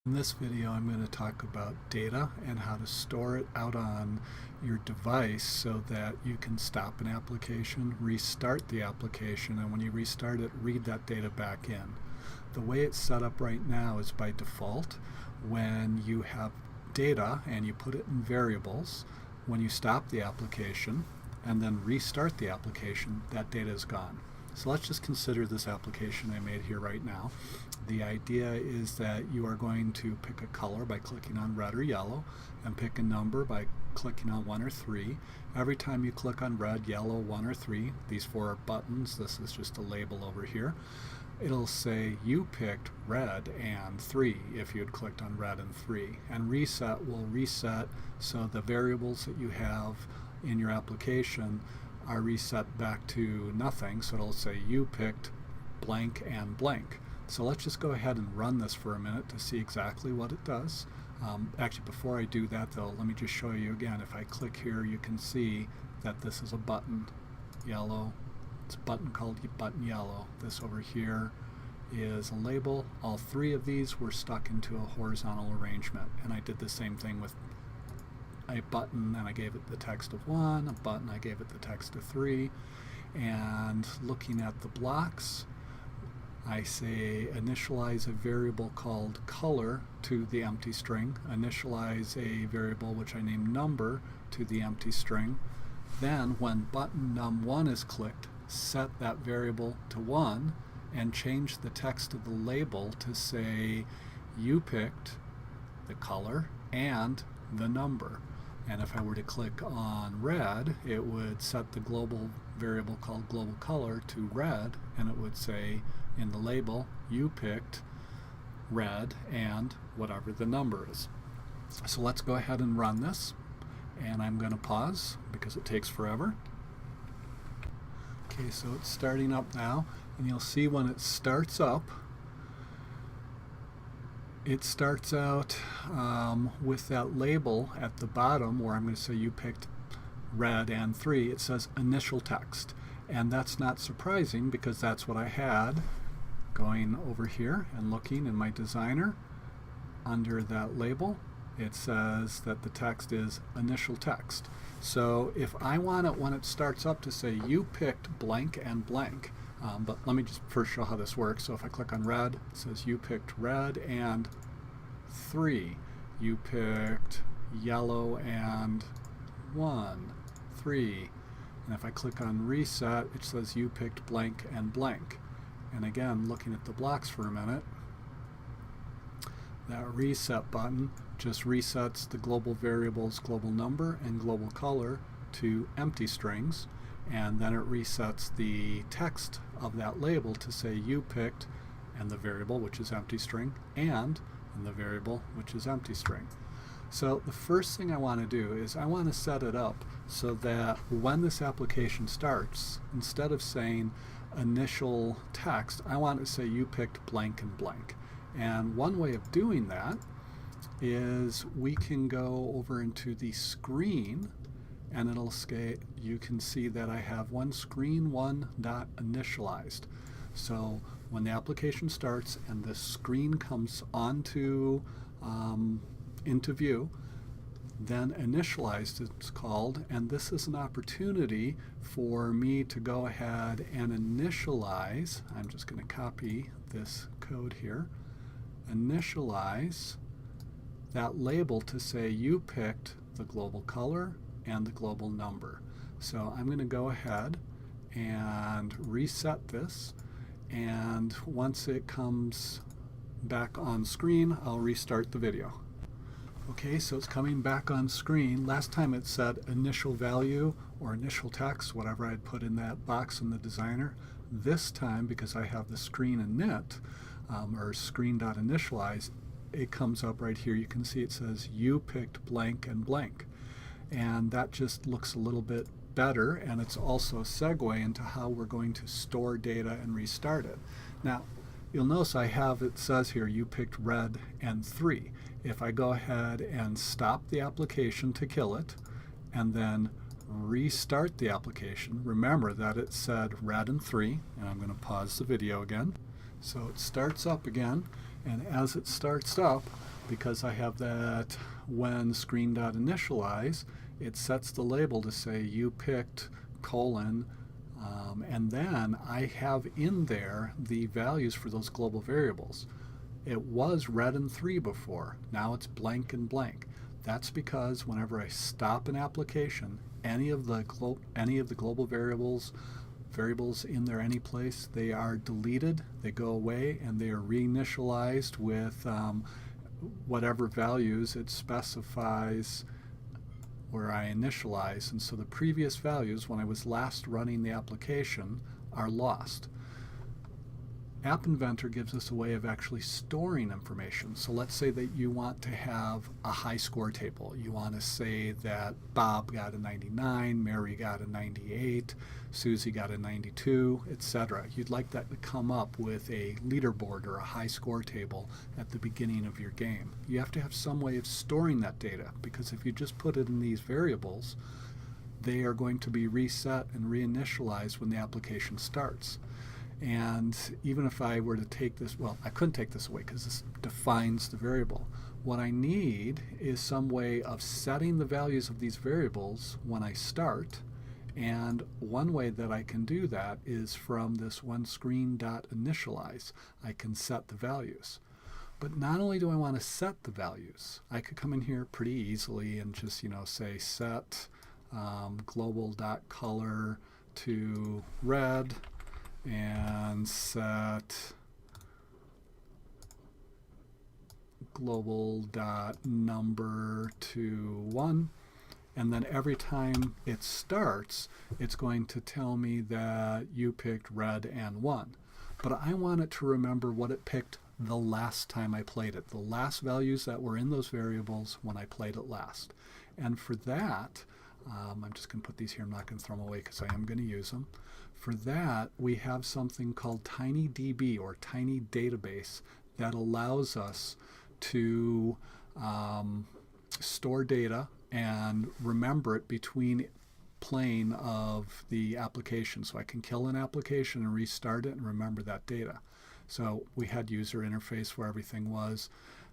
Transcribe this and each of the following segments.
In this video, I'm going to talk about data and how to store it out on your device so that you can stop an application, restart the application, and when you restart it, read that data back in. The way it's set up right now is by default. When you have data and you put it in variables, when you stop the application and then restart the application, that data is gone. So let's just consider this application I made here right now. The idea is that you are going to pick a color by clicking on red or yellow, and pick a number by clicking on 1 or 3. Every time you click on red, yellow, 1 or 3, these 4 are buttons, this is just a label over here, it'll say you picked red and 3 if you had clicked on red and 3. And reset will reset so the variables that you have in your application are reset back to nothing, so it'll say you picked blank and blank. So let's just go ahead and run this for a minute to see exactly what it does. Actually, before I do that though, let me just show you again. If I click here, you can see that this is a button, yellow. It's a button called button yellow. This over here is a label. All 3 of these were stuck into a horizontal arrangement, and I did the same thing with a button, and I gave it the text of 1, a button, I gave it the text of 3, and looking at the blocks, I say initialize a variable called color to the empty string, initialize a variable which I name number to the empty string, then when button num1 is clicked, set that variable to 1 and change the text of the label to say you picked the color and the number. And if I were to click on red, it would set the global variable called global color to red, and it would say in the label, you picked red and whatever the number is. So let's go ahead and run this, and I'm going to pause because it takes forever. Okay, so it's starting up now, and you'll see when it starts up, it starts out with that label at the bottom where I'm going to say you picked red and 3. It says initial text, and that's not surprising because that's what I had. Going over here and looking in my designer, under that label it says that the text is initial text. So if I want it when it starts up to say you picked blank and blank, but let me just first show how this works. So if I click on red, it says you picked red and 3. You picked yellow and 1, 3. And if I click on reset, it says you picked blank and blank. And again, looking at the blocks for a minute, that reset button just resets the global variables global number and global color to empty strings, and then it resets the text of that label to say you picked and the variable, which is empty string, and the variable, which is empty string. So the first thing I want to do is I want to set it up so that when this application starts, instead of saying initial text, I want to say you picked blank and blank. And one way of doing that is we can go over into the screen, and it'll say, you can see that I have one screen 1 dot initialized. So when the application starts and the screen comes onto into view, then initialized it's called, and this is an opportunity for me to go ahead and initialize. I'm just going to copy this code here, initialize that label to say you picked the global color and the global number. So I'm going to go ahead and reset this, and once it comes back on screen, I'll restart the video. Okay, so it's coming back on screen. Last time it said initial value or initial text, whatever I'd put in that box in the designer. This time, because I have the screen init, or screen.initialize, it comes up right here. You can see it says you picked blank and blank. And that just looks a little bit better, and it's also a segue into how we're going to store data and restart it. Now, you'll notice I have, it says here, you picked red and 3. If I go ahead and stop the application to kill it, and then restart the application, remember that it said red and 3, and I'm going to pause the video again. So it starts up again, and as it starts up, because I have that when screen.initialize, it sets the label to say you picked colon, and then I have in there the values for those global variables. It was red and 3 before. Now it's blank and blank. That's because whenever I stop an application, any of the global variables in there any place, they are deleted, they go away, and they are reinitialized with whatever values it specifies where I initialize. And so the previous values, when I was last running the application, are lost. App Inventor gives us a way of actually storing information. So let's say that you want to have a high score table. You want to say that Bob got a 99, Mary got a 98, Susie got a 92, etc. You'd like that to come up with a leaderboard or a high score table at the beginning of your game. You have to have some way of storing that data, because if you just put it in these variables, they are going to be reset and reinitialized when the application starts. And even if I were to take this, well, I couldn't take this away because this defines the variable. What I need is some way of setting the values of these variables when I start. And one way that I can do that is from this onScreen.initialize. I can set the values. But not only do I want to set the values, I could come in here pretty easily and just, say set global.color to red, and set global.number to 1. And then every time it starts, it's going to tell me that you picked red and 1. But I want it to remember what it picked the last time I played it, the last values that were in those variables when I played it last. And for that, I'm just going to put these here. I'm not going to throw them away because I am going to use them. For that, we have something called TinyDB, or Tiny Database, that allows us to store data and remember it between playing of the application. So I can kill an application and restart it and remember that data. So we had user interface where everything was,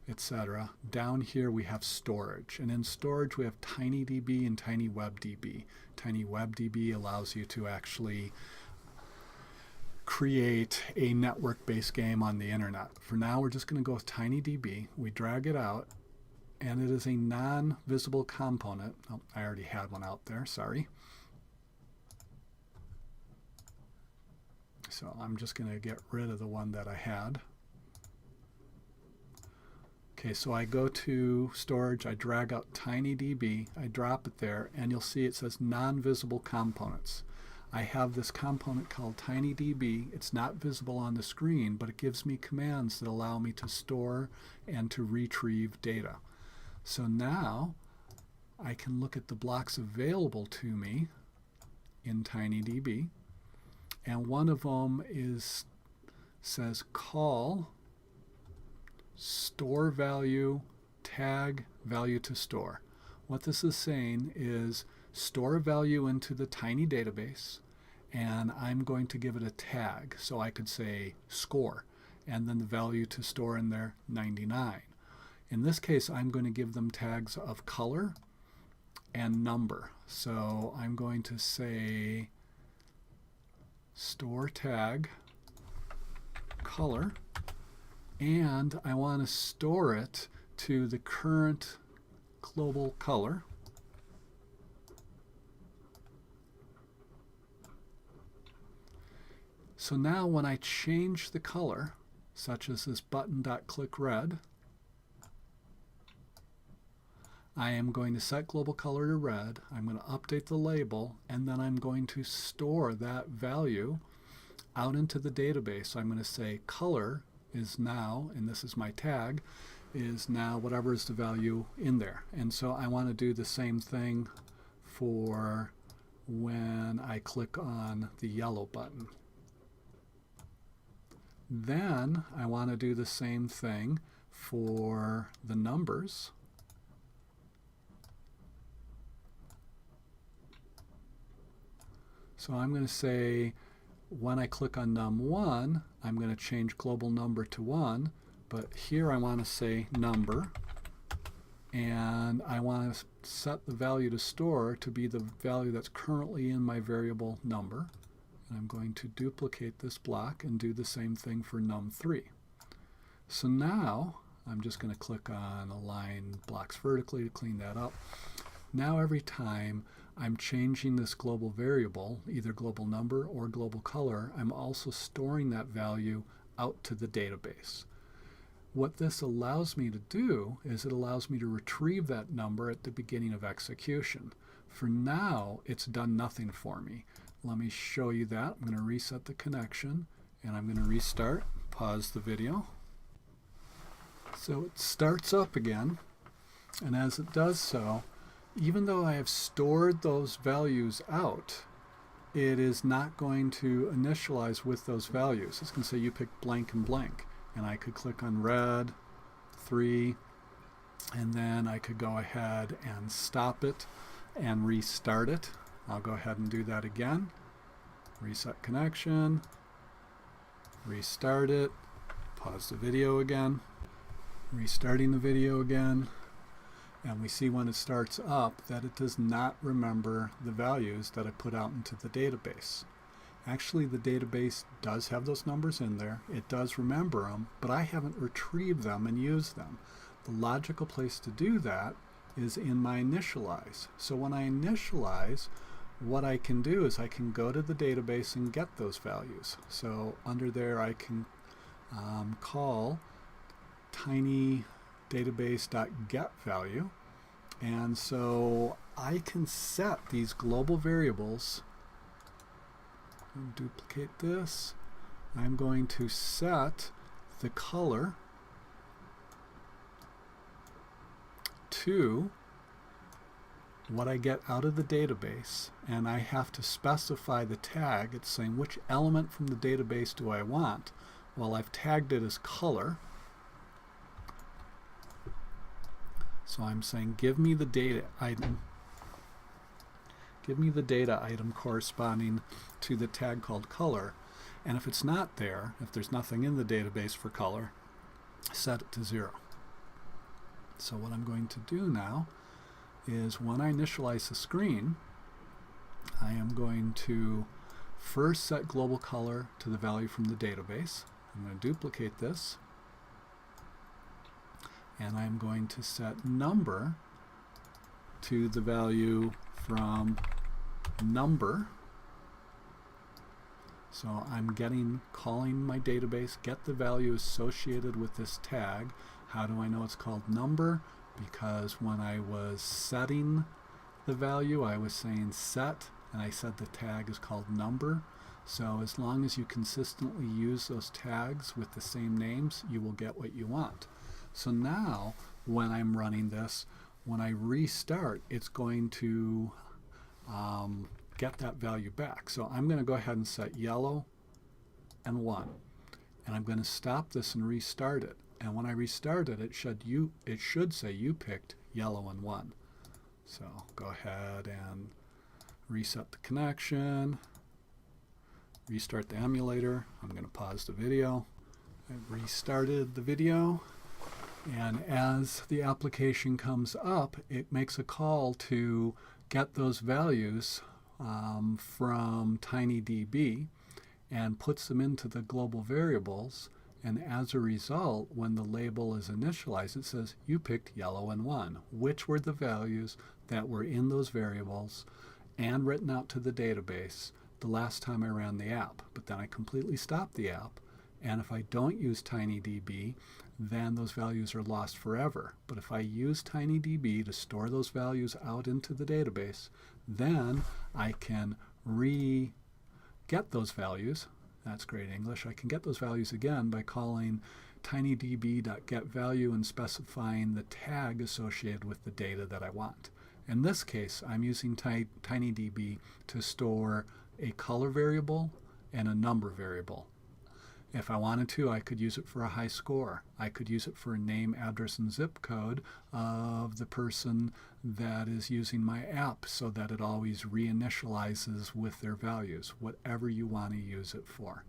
etc. Down here we have storage, and in storage we have TinyDB and TinyWebDB. TinyWebDB allows you to actually create a network-based game on the internet. For now, we're just going to go with TinyDB. We drag it out, and it is a non-visible component. Oh, I already had one out there, sorry. So I'm just going to get rid of the one that I had. Okay, so I go to storage, I drag out TinyDB, I drop it there, and you'll see it says non-visible components. I have this component called TinyDB. It's not visible on the screen, but it gives me commands that allow me to store and to retrieve data. So now I can look at the blocks available to me in TinyDB, and one of them says call store value tag value to store. What this is saying is store a value into the Tiny database, and I'm going to give it a tag. So I could say score, and then the value to store in there, 99. In this case, I'm going to give them tags of color and number. So I'm going to say store tag color, and I want to store it to the current global color. So now when I change the color, such as this button.clickRed, I am going to set global color to red, I'm going to update the label, and then I'm going to store that value out into the database. So I'm going to say color is now, and this is my tag, is now whatever is the value in there. And so I want to do the same thing for when I click on the yellow button. Then I want to do the same thing for the numbers. So I'm going to say when I click on num1, I'm going to change global number to 1, but here I want to say number, and I want to set the value to store to be the value that's currently in my variable number. And I'm going to duplicate this block and do the same thing for num3. So now I'm just going to click on align blocks vertically to clean that up. Now every time I'm changing this global variable, either global number or global color, I'm also storing that value out to the database. What this allows me to do is it allows me to retrieve that number at the beginning of execution. For now, it's done nothing for me. Let me show you that. I'm going to reset the connection, and I'm going to restart, pause the video. So it starts up again, and as it does so, even though I have stored those values out, it is not going to initialize with those values. It's going to say you pick blank and blank. And I could click on red, 3, and then I could go ahead and stop it and restart it. I'll go ahead and do that again. Reset connection, restart it, pause the video again, restarting the video again, and we see when it starts up that it does not remember the values that I put out into the database. Actually, the database does have those numbers in there. It does remember them, but I haven't retrieved them and used them. The logical place to do that is in my initialize. So when I initialize, what I can do is I can go to the database and get those values. So under there I can call TinyDB1.getValue, and so I can set these global variables. Duplicate this. I'm going to set the color to what I get out of the database, and I have to specify the tag. It's saying which element from the database do I want. Well, I've tagged it as color, so I'm saying give me the data item. Give me the data item corresponding to the tag called color, and if it's not there, if there's nothing in the database for color, set it to 0. So what I'm going to do now is when I initialize the screen, I am going to first set global color to the value from the database. I'm going to duplicate this, and I'm going to set number to the value from number. So I'm calling my database, get the value associated with this tag. How do I know it's called number? Because when I was setting the value, I was saying set, and I said the tag is called number. So as long as you consistently use those tags with the same names, you will get what you want. So now when I'm running this, when I restart, it's going to get that value back. So I'm going to go ahead and set yellow and 1. And I'm going to stop this and restart it. And when I restart it, it should say you picked yellow and 1. So go ahead and reset the connection, restart the emulator. I'm going to pause the video. I restarted the video. And as the application comes up, it makes a call to get those values from TinyDB and puts them into the global variables. And as a result, when the label is initialized, it says you picked yellow and 1, which were the values that were in those variables and written out to the database the last time I ran the app. But then I completely stopped the app, and if I don't use TinyDB, then those values are lost forever. But if I use TinyDB to store those values out into the database, then I can get those values. That's great English. I can get those values again by calling TinyDB.getValue and specifying the tag associated with the data that I want. In this case, I'm using TinyDB to store a color variable and a number variable. If I wanted to, I could use it for a high score. I could use it for a name, address, and zip code of the person that is using my app so that it always reinitializes with their values, whatever you want to use it for.